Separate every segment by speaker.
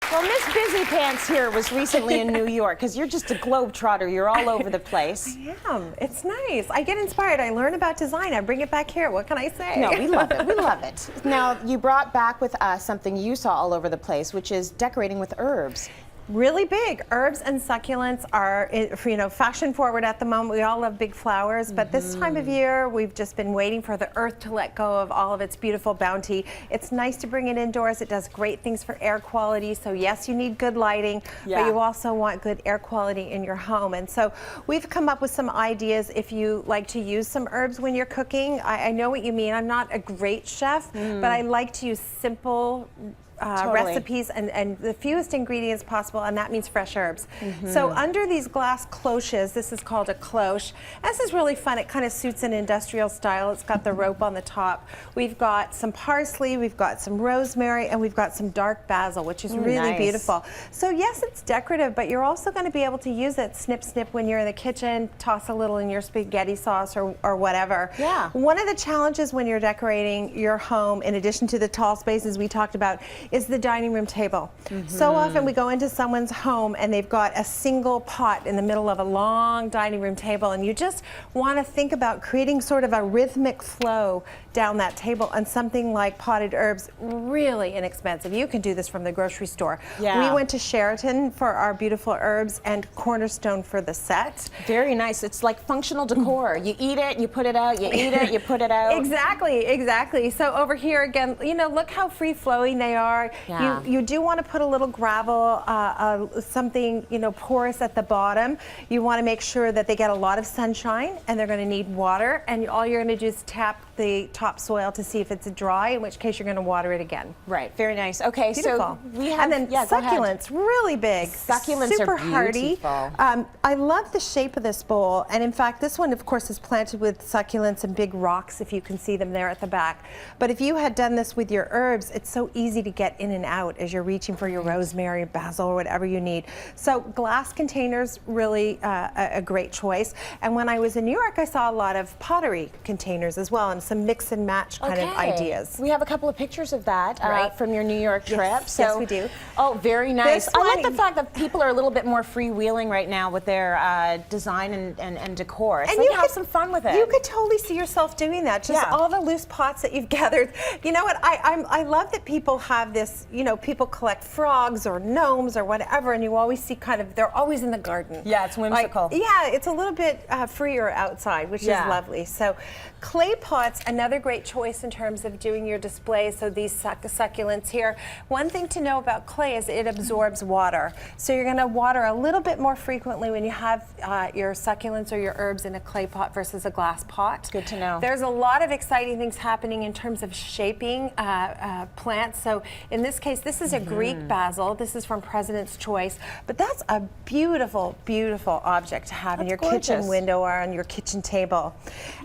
Speaker 1: Well, Miss Busy Pants here was recently in New York, because you're just a globetrotter. You're all over the place.
Speaker 2: I am. It's nice. I get inspired. I learn about design. I bring it back here. What can I say?
Speaker 1: No, we love it. We love it. Now, you brought back with us something you saw all over the place, which is decorating with herbs.
Speaker 2: Really big. Herbs and succulents are, fashion forward at the moment. We all love big flowers, but this time of year, we've just been waiting for the earth to let go of all of its beautiful bounty. It's nice to bring it indoors. It does great things for air quality. So yes, you need good lighting, but you also want good air quality in your home. And so we've come up with some ideas if you like to use some herbs when you're cooking. I know what you mean. I'm not a great chef, but I like to use simple recipes and the fewest ingredients possible, and that means fresh herbs. So under these glass cloches, this is called a cloche. This is really fun. It kind of suits an industrial style. It's got the rope on the top. We've got some parsley, we've got some rosemary, and we've got some dark basil, which is really beautiful. So yes, it's decorative, but you're also going to be able to use it snip snip when you're in the kitchen, toss a little in your spaghetti sauce or whatever. One of the challenges when you're decorating your home, in addition to the tall spaces we talked about, is the dining room table. So often we go into someone's home and they've got a single pot in the middle of a long dining room table, and you just want to think about creating sort of a rhythmic flow down that table, and something like potted herbs, really inexpensive. You can do this from the grocery store. We went to Sheraton for our beautiful herbs and Cornerstone for the set.
Speaker 1: Very nice. It's like functional decor. You eat it, you put it out, you eat it, you put it out.
Speaker 2: Exactly. So over here again, look how free-flowing they are. You do want to put a little gravel, something porous at the bottom. You want to make sure that they get a lot of sunshine, and they're going to need water, and all you're going to do is tap the topsoil to see if it's dry, in which case you're going to water it again.
Speaker 1: Right, very nice. Okay,
Speaker 2: beautiful.
Speaker 1: So we have,
Speaker 2: and then succulents, really big.
Speaker 1: Succulents
Speaker 2: super
Speaker 1: are beautiful.
Speaker 2: Hardy. I love the shape of this bowl, and in fact this one of course is planted with succulents and big rocks, if you can see them there at the back. But if you had done this with your herbs, it's so easy to get in and out as you're reaching for your rosemary, basil, or whatever you need. So glass containers, really a great choice. And when I was in New York, I saw a lot of pottery containers as well, and some mix and match kind of ideas.
Speaker 1: We have a couple of pictures of that from your New York trip.
Speaker 2: Yes, we do.
Speaker 1: Oh, very nice. I like the fact that people are a little bit more freewheeling right now with their design and decor. So you have some fun with it.
Speaker 2: You could totally see yourself doing that. Just all the loose pots that you've gathered. You know what? I love that people have this. People collect frogs or gnomes or whatever, and you always see they're always in the garden.
Speaker 1: Yeah, it's whimsical.
Speaker 2: It's a little bit freer outside, which is lovely. So clay pots, another great choice in terms of doing your display. So these succulents here. One thing to know about clay is it absorbs water. So you're going to water a little bit more frequently when you have your succulents or your herbs in a clay pot versus a glass pot.
Speaker 1: Good to know.
Speaker 2: There's a lot of exciting things happening in terms of shaping plants. So in this case, this is a Greek basil. This is from President's Choice, but that's a beautiful, beautiful object to have in your kitchen window or on your kitchen table.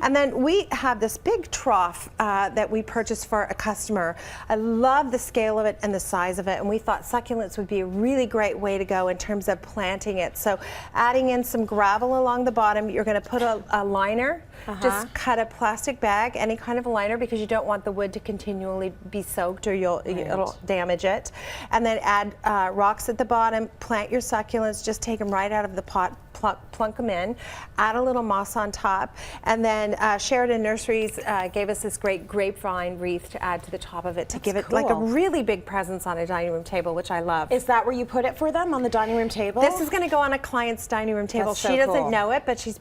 Speaker 2: And then we have this big trough that we purchased for a customer. I love the scale of it and the size of it, and we thought succulents would be a really great way to go in terms of planting it. So adding in some gravel along the bottom, you're going to put a liner. Just cut a plastic bag, any kind of a liner, because you don't want the wood to continually be soaked or it'll damage it. And then add rocks at the bottom, plant your succulents, just take them right out of the pot, plunk them in, add a little moss on top, and then Sheridan Nurseries gave us this great grapevine wreath to add to the top of it to give it like a really big presence on a dining room table, which I love.
Speaker 1: Is that where you put it for them, on the dining room table?
Speaker 2: This is going to go on a client's dining room table. She doesn't know it, but she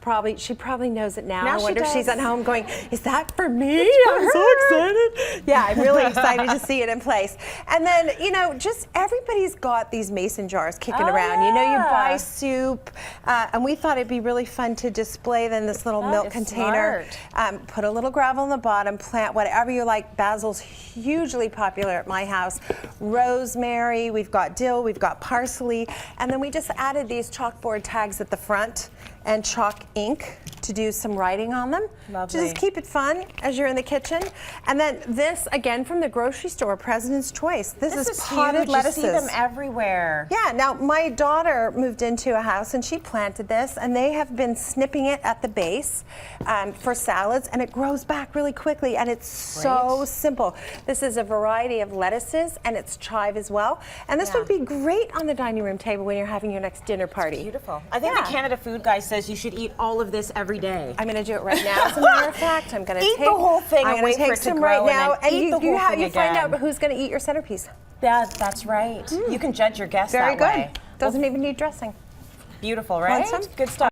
Speaker 2: probably knows it now. I wonder if she's at home going, is that for me? I'm so excited. Yeah, I'm really excited to see it in place. And then, just everybody's got these mason jars kicking around. You buy soup, and we thought it'd be really fun to display them in this little milk container. Put a little gravel on the bottom, plant whatever you like. Basil's hugely popular at my house. Rosemary, we've got dill, we've got parsley, and then we just added these chalkboard tags at the front. and chalk ink to do some writing on them.
Speaker 1: Lovely.
Speaker 2: Just keep it fun as you're in the kitchen. And then this, again, from the grocery store, President's Choice. This is potted
Speaker 1: huge.
Speaker 2: lettuces.
Speaker 1: You see them everywhere.
Speaker 2: Yeah, now my daughter moved into a house and she planted this, and they have been snipping it at the base for salads, and it grows back really quickly, and it's so simple. This is a variety of lettuces, and it's chive as well. And this would be great on the dining room table when you're having your next dinner party.
Speaker 1: Beautiful. I think the Canada Food Guy says you should eat all of this every day.
Speaker 2: I'm going to do it right now. As a matter of fact, I'm going to
Speaker 1: eat the whole thing and wait for it to grow,
Speaker 2: right now,
Speaker 1: and then eat
Speaker 2: you find out who's going to eat your centerpiece.
Speaker 1: That's right. You can judge your guests
Speaker 2: Very
Speaker 1: that way.
Speaker 2: good. Doesn't even need dressing.
Speaker 1: Beautiful, right?
Speaker 2: Want some?
Speaker 1: Good stuff.